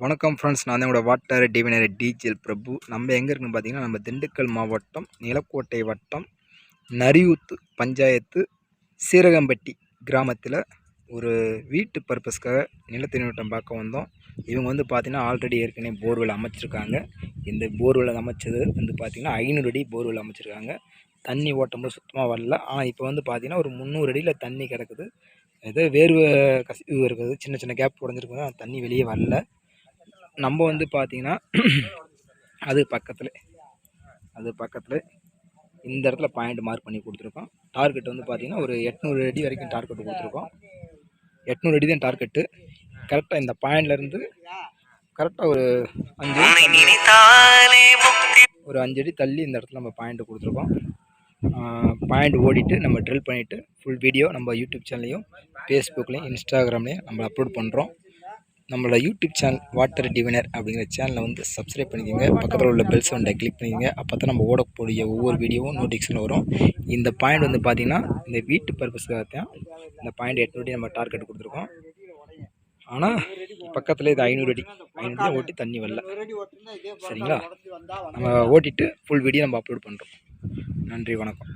வணக்கம் ஃப்ரெண்ட்ஸ், நான் தான் என்னோட வாட்டர் டிவினர் டிஜிஎல் பிரபு. நம்ம எங்கே இருக்குன்னு பார்த்தீங்கன்னா, நம்ம திண்டுக்கல் மாவட்டம் நிலக்கோட்டை வட்டம் நரியூத்து பஞ்சாயத்து சீரகம்பட்டி கிராமத்தில் ஒரு வீட்டு பர்பஸ்க்காக நிலத்தடி நீரோட்டம் பார்க்க வந்தோம். இவங்க வந்து பார்த்திங்கன்னா ஆல்ரெடி ஏற்கனவே போர்வெல் அமைச்சிருக்காங்க. இந்த போர்வெல் அமைச்சது வந்து பார்த்திங்கன்னா 500 அடி போர்வெல் அமைச்சிருக்காங்க. தண்ணி ஓட்டமும் சுத்தமாக வரல. ஆனால் இப்போ வந்து பார்த்திங்கன்னா ஒரு 300 அடியில் தண்ணி கிடக்குது. ஏதோ வேர்வை கசிவு இருக்குது, சின்ன சின்ன கேப் உடஞ்சிருக்குது, தண்ணி வெளியே வரல. நம்ம வந்து பார்த்திங்கன்னா அது பக்கத்தில் இந்த இடத்துல பாயிண்ட் மார்க் பண்ணி கொடுத்துருக்கோம். டார்கெட் வந்து பார்த்திங்கன்னா ஒரு 800 அடி வரைக்கும் டார்கெட் கொடுத்துருக்கோம். 800 அடி தான் டார்கெட்டு. கரெக்டாக இந்த பாயிண்ட்லேருந்து கரெக்டாக ஒரு 5 அடி தள்ளி இந்த இடத்துல நம்ம பாயிண்ட் கொடுத்துருக்கோம். பாயிண்ட் ஓடிட்டு நம்ம ட்ரில் பண்ணிவிட்டு ஃபுல் வீடியோ நம்ம யூடியூப் சேனல்லையும் ஃபேஸ்புக்லேயும் இன்ஸ்டாகிராம்லேயும் நம்ம அப்லோட் பண்ணுறோம். நம்மளோட யூடியூப் சேனல் வாட்டர் டிவினர் அப்படிங்கிற சேனலை வந்து சப்ஸ்கிரைப் பண்ணிக்கோங்க. பக்கத்தில் உள்ள பெல் சவுண்டை கிளிக் பண்ணிக்கோங்க. அப்போ தான் நம்ம ஓடக்கூடிய ஒவ்வொரு வீடியோவும் நோட்டிஃபிகேஷன் வரும். இந்த பாயிண்ட் வந்து பார்த்திங்கன்னா இந்த வீட்டு பர்பஸ்க்காக தான் இந்த பாயிண்ட் 800 அடி நம்ம டார்கெட் கொடுத்துருக்கோம். ஆனால் பக்கத்தில் இது 500 அடி ஓட்டி தண்ணி வரல. சரிங்களா, நம்ம ஓட்டிட்டு ஃபுல் வீடியோ நம்ம அப்லோட் பண்ணுறோம். நன்றி, வணக்கம்.